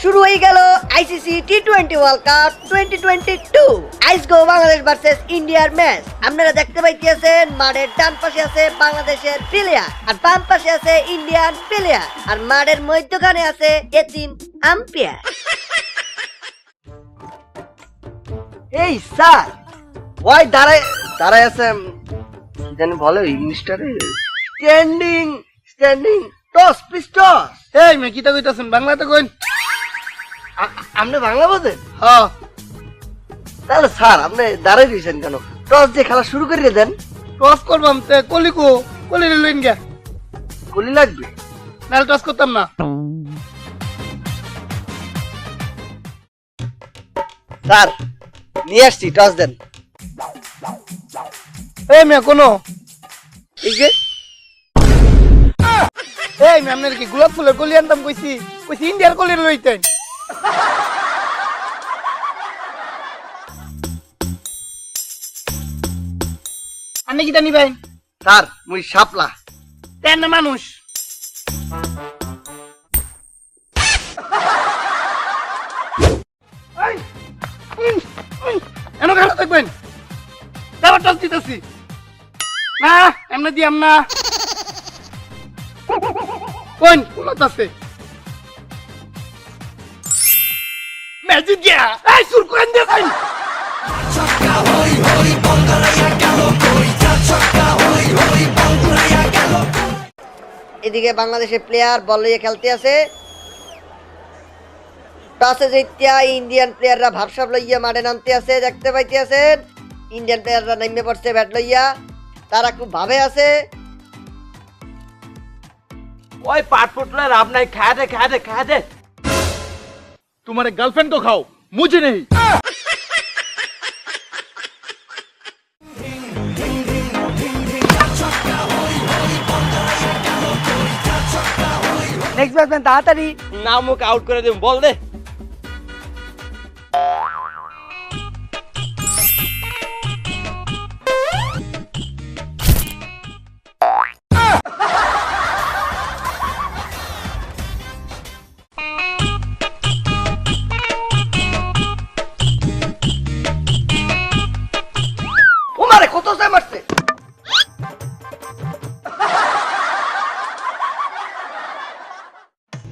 শুরু হয়ে গেল আইসিসি টি20 ওয়ার্ল্ড কাপ 2022 আইসগো বাংলাদেশ ভার্সেস ইন্ডিয়ার ম্যাচ। আপনারা দেখতে পাইতেছেন মাঠের ডান পাশে আছে বাংলাদেশের প্লেয়ার আর বাম পাশে আছে ইন্ডিয়ান প্লেয়ার আর মাঠের মধ্যখানে আছে এতিম আম্পায়ার। এই স্যার ওই দাঁড়ায় আছে জানি বলে ইংলিশটারে স্ট্যান্ডিং টস প্লিজ টস। এই মে কিতা কইতাছেন বাংলাতে কইন। আপনি বাংলা বোঝেন? হ্যাঁ তাহলে স্যার আপনি দাঁড়াই দিয়েছেন কেন? টস দিয়ে খেলা শুরু করিয়ে দেন। টস করবাম তে কলি লইন গে গুলি লাগবে নাল টস করতাম না। স্যার নিয়ে আসছি, টস দেন। এই মে কোনো এই যে এই মে আপনার কি গোলাপ ফুলের কলি আনতাম কইছি ইন্ডিয়ার কলি লইতেন। আপনি কিটা নিবেন? স্যার মুই শাপলা। তেন না মানুষ এনো খেলা দেখবেন তারপর টস দিতেছি না এমনি দিয়াম না। কোন কুলত আছে ম্যাজিক গিয়া এই সুর কোন দেন ছক্কা হই হই বঙ্গলাইয়া গেল কই যা ছক্কা হই হই বঙ্গলাইয়া গেল। এদিকে বাংলাদেশের প্লেয়ার বল নিয়ে খেলতে আছে। টসে জিতিয়া ইন্ডিয়ান প্লেয়াররা ভাবসাব লইয়া মাঠে নামতে আছে, দেখতে পাইতে আছেন। ইন্ডিয়ান প্লেয়াররা নামে পড়ছে ব্যাট লইয়া, তারা খুব ভাবে আছে। ওই পাটপুটলা লাভ নাই, খা দে। तुम्हारे गर्लफ्रेंड को खाओ मुझे नहीं। নেক্সট ব্যাটসম্যান তাড়াতাড়ি। না মুখ আউট করে দেব, বল দে। ওমারে কত সাই মারছে।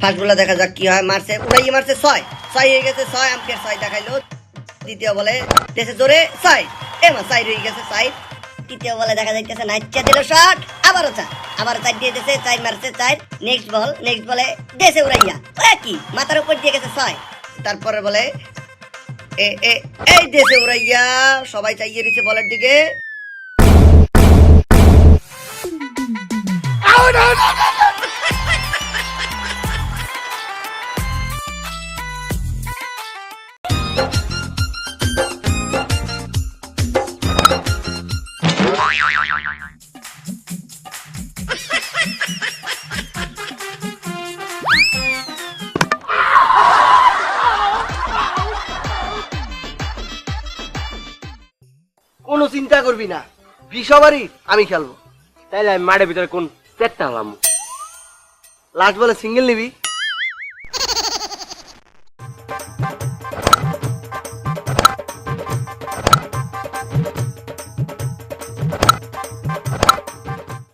ফার্স্ট বলে দেখা যাক কি হয়। মারছে উড়াইয়ে মারছে, 6 হয়ে গেছে। 6 আম্পায়ার 6 দেখাইলো। দ্বিতীয় বলে দেশে জোরে 6 এমা 6 হয়ে গেছে 6। তৃতীয় বলে দেখা যাইতেছে নাইচা দিল শট, আবারও 4 দিয়ে দিয়েছে 4 মারছে 4। নেক্সট বলে দেশে উড়াইয়া কি মাথার উপর দিয়ে গেছে 6। তারপরে বলে এই দেশে উড়াইয়া সবাই চাইয়ে দিচ্ছে বলের দিকে। কোনো চিন্তা করবি না, 20 ওভারই আমি খেলবো। তাইলে আমি মাঠের ভিতরে কোন সেটটা হলাম? লাস্ট বলে সিঙ্গেল নিবি।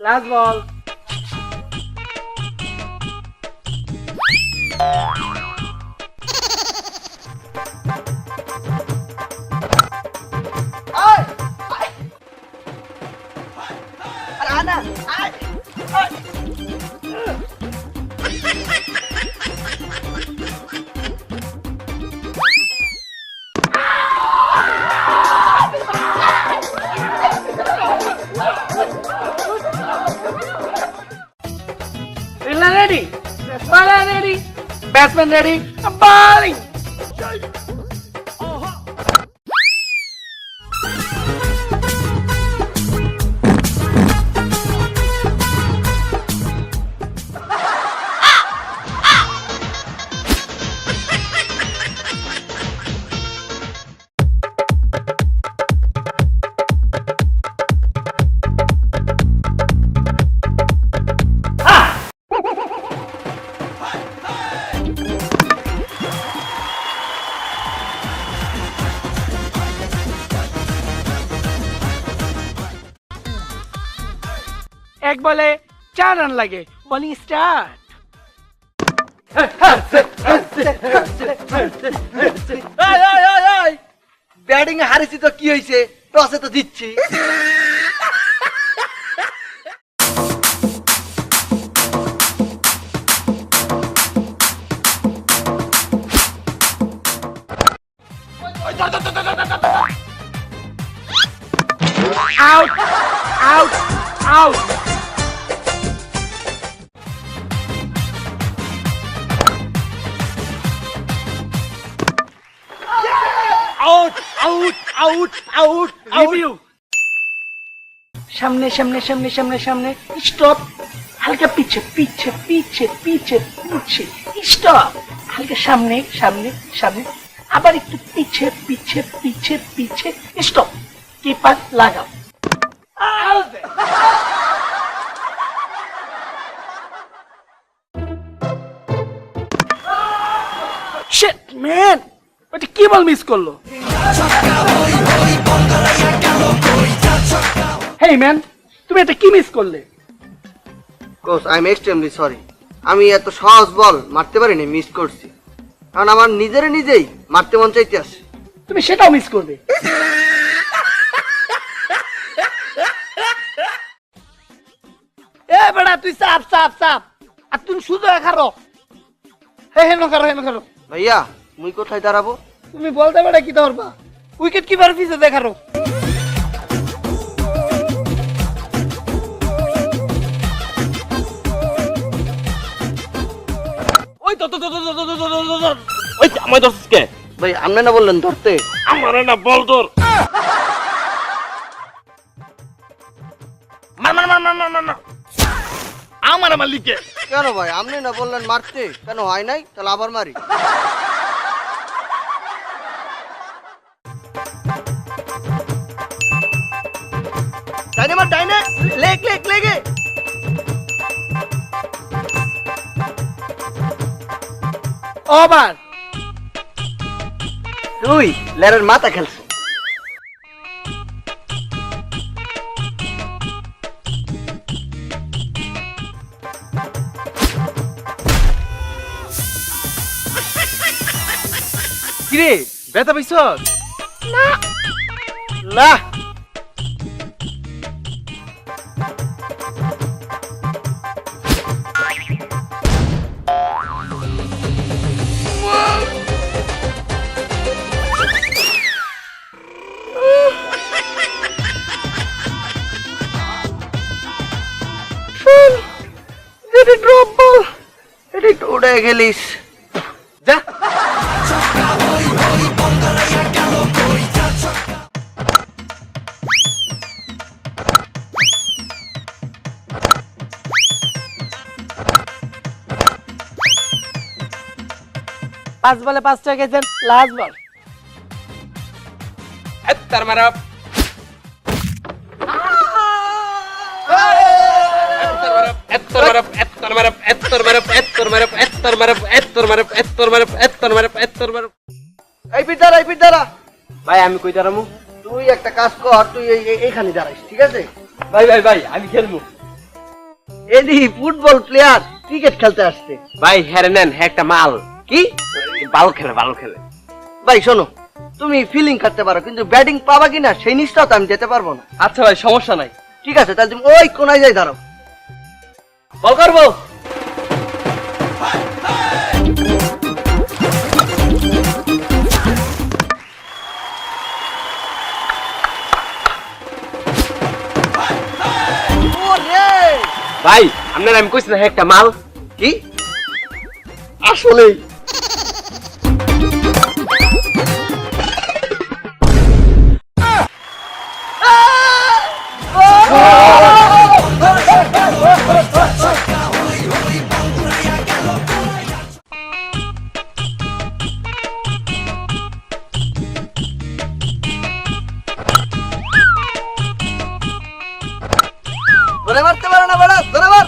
Last ball. Ready, batsman ready, bowling. এক বলে 4 রান লাগে। Bowling start. ব্যাটিং এ হারিছি তো কি হয়েছে, টসে তো জিতছি। Out out out. Out out out out review. সামনে সামনে সামনে সামনে সামনে স্টপ। হালকা পিছে পিছে পিছে পিছে পিছে স্টপ। হালকা সামনে সামনে সামনে আবার একটু পিছে পিছে পিছে পিছে স্টপ। কিপার লাগাও। শিট ম্যান, ওটা কি বল মিস করলো? হেই ম্যান, তুমি এটা কি মিস করলে? Coach I am extremely sorry, আমি এত সহজ বল মারতে পারিনি, মিস করছি। কারণ আমার নিজেই মারতে মন চাইতে আসে। তুমি সেটাও মিস করবে। এ বেটা তুই চাপ চাপ চাপ, আর তুমি শুধু খারো। হে হেন খারো হেন খারো। ভাইয়া মুই কোথায় দাঁড়াবো? তুমি বলতে বেটা কি ধরবা? উইকেট কিপার পিছে দেখারো। ওই তো ওই আমার দোস্তকে ভাই আপনি না বললেন ধরতে? আমার না বল তোর। মার মার মার মার মার মার মার। আমার মালিকে কেন ভাই আপনি না বললেন মারতে, কেন হয় নাই? তাহলে আবার মারি। ডাইনে মার ডাইনে, লেগ লেগ লেগে। ওভার। তুই লেরের মাথা খেলছো। কিরে ব্যথা পাইছ? না ড্রপ বল। এটা একটু উড়ে গেলিস। যা পাঁচ বলে 5টা গেছেন, লাস্ট বল। এত্তার মারব এত্তার মারব এত্তার মারব এত্তার মারব এত্তার মারব এত্তার মারব এত্তার মারব এত্তার মারব এত্তার মারব এত্তার মারব। এই পিঠ দাঁড়া, এই পিঠ দাঁড়া। ভাই আমি কই দাঁড়ামু? তুই একটা কাজ কর, তুই এইখানে দাঁড়াইস, ঠিক আছে? ভাই ভাই ভাই আমি খেলবো। এদি ফুটবল প্লেয়ার ক্রিকেট খেলতে আসছে। ভাই হেরে নেন, হ্যাঁ একটা মাল। কি ভালো খেলে ভালো খেলে। ভাই শোনো, তুমি ফিলিং করতে পারো, কিন্তু ব্যাটিং পাবা কিনা সেই নিশ্চয়তা তো আমি যেতে পারবো না। আচ্ছা ভাই সমস্যা নাই। ঠিক আছে, তাহলে তুমি ওই কোনায় যাই দাঁড়াও। বল করবো। ভাই আপনার আমি কইছি না হ্যাঁ একটা মাল। কি আসলেই? ধরে মারতে পারো না বড়, ধরে মার।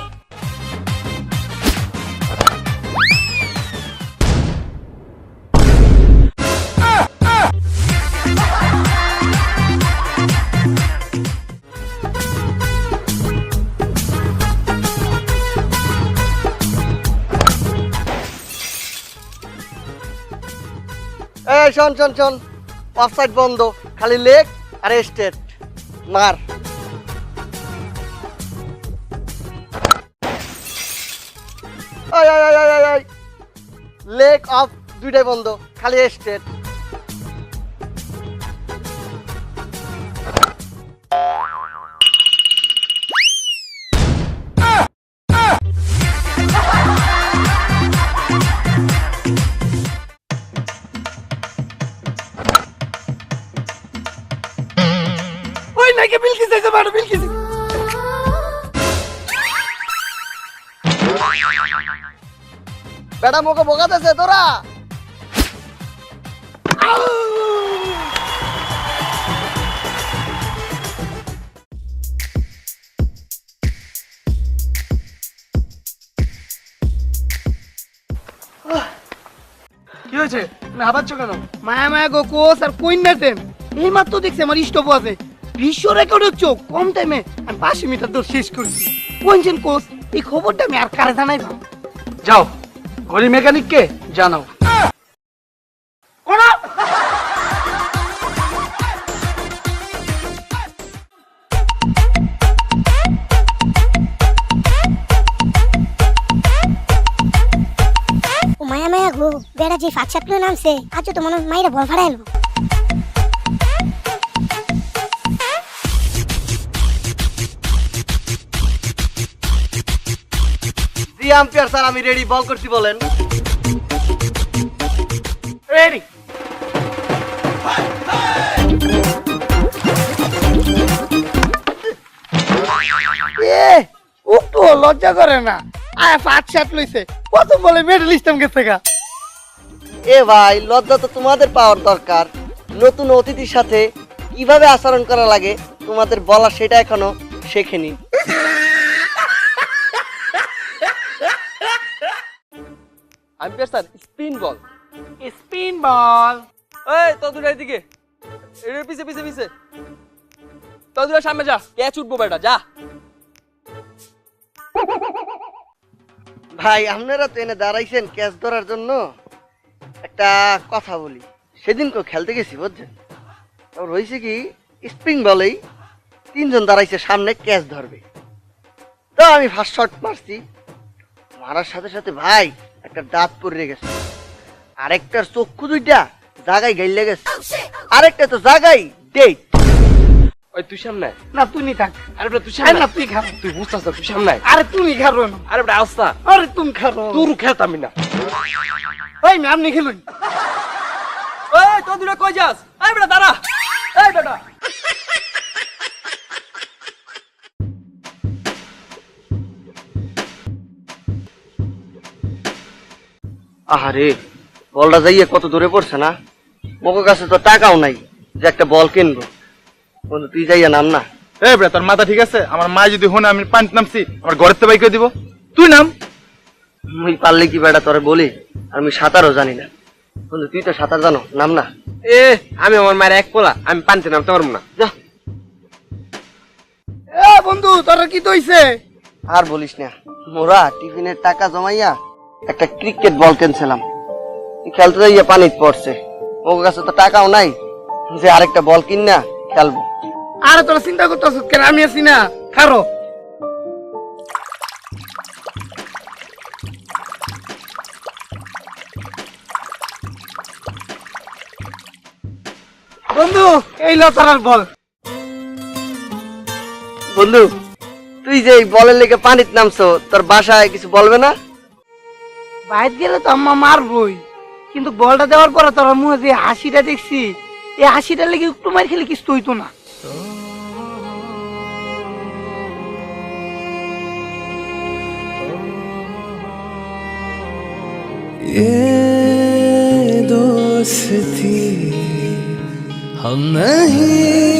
এই শোন শোন শোন, অফসাইড বন্ধ, খালি লেগ আর স্টেট মার। লেগ অফ দুইটাই বন্ধ, খালি স্টেট। ওই নাকি বিলকিস এসে মারো, বিলকিস। বেটা মোকে বোকাতেছে তোরা। কি হয়েছে, না ভাবাচ্ছ কেন? মায়া মায়া গো কোচ আর কইন না দেন। এই মাত্র দেখছি আমার স্টপ আছে, বিশ্ব রেকর্ড হচ্ছে কম টাইমে আমি 5 মিটার দৌড় শেষ করেছি। কোনছেন কোচ, এই খবরটা আমি আর কারে জানাইব? যাও ঘড়ি মেকানিককে জানাও। মায়া মায়া গো, বেড়া যে ফাঁক সাপলে নামছে, আজ তো মনে হয় মাইরা বল ফাড়াইল। জি আম্পায়ার স্যার, আমি রেডি, বল করছি বলেন। রেডি। একটু লজ্জা করে না, আয় ফাঁক সাপ লইছে, প্রথম বলে মেডেলিস্ট আমি গেছে গা। এ ভাই, লজ্জা তো তোমাদের পাওয়ার দরকার। নতুন অতিথির সাথে কিভাবে আচরণ করা লাগে তোমাদের বলা, সেটা এখনো শেখেনি। আম্পায়ার স্যার, স্পিন বল। স্পিন বল। এই তো দুটো এদিকে, এর পিছে পিছে পিছে, তো দুটো সামনে যা, ক্যাচ উঠবো বেটা, যা। ভাই আপনারা তো এনে দাঁড়াইছেন ক্যাচ ধরার জন্য। একটা কথা বলি, সেদিন কেউ খেলতে গেছি বুঝছেন, তারপর হয়েছে কি, স্প্রিং বলেই 3 জন দাঁড়াইছে সামনে ক্যাচ ধরবে। তো আমি ফার্স্ট শট মারছি, মারার সাথে সাথে ভাই একটা দাঁত পড়ে গেছে, আরেকটার চক্ষু দুইটা জায়গায় গাইলে গেছে, আরেকটা তো জায়গায় ডেট। ওই তুই সামনে, না তুমি থাক। আরে বেটা তুই আরে সামনে, না তুই খাবো। তুই বুঝতাছ না, তুই সামনে। আরে তুমি খাবো না। আরে বেটা আস্তা, আরে তুমি খাবো। তোর খেলতাম না। ওই ম্যাম নি খেলুন। এই তো দুটো কই যাস? এই বেটা দাঁড়া, এই বেটা। আহারে, বলটা যাইয়ে কত দূরে পড়ছে না। মোকে কাছে তো টাকাও নাই যে একটা বল কিনবো। বন্ধু তুই যাইয়া নাম না। এই বে, তোর মাথা ঠিক আছে? আমার মা যদি হনে আমি পানি নামছি, আমার ঘরের তো বাই করে দিব। তুই নাম। মুই পারলে কি বেটা তোরে বলি, আমি সাঁতারও জানি না। বন্ধু তুই তো সাঁতার জানো, নাম না। এ আমি আমার মায়ের এক পোলা, আমি পানিতে নামতে পারবো না, যা। এ বন্ধু তোর কি দইছে? আর বলিস না, মোরা টিফিনের টাকা জমাইয়া একটা ক্রিকেট বল কিনছিলাম, খেলতে যাইয়া পানিতে পড়ছে। ওর কাছে তো টাকাও নাই যে আরেকটা বল কিন না খেলবো। আরে তোরা চিন্তা করতেছ কেন, আমি আছি না, খারো। বন্ধু এই লতার বল। বন্ধু তুই যে এই বলের লেগে পানিতে নামছো, তোর বাসায় কিছু বলবে না? বাইরে গেলে তো আম্মা মারবই, কিন্তু বলটা দেওয়ার পরে তোর মুখে যে হাসিটা দেখছি, এই হাসিটার লেগে একটু মার খেলে কিছু হইতো না। ये दोस्ती हम नहीं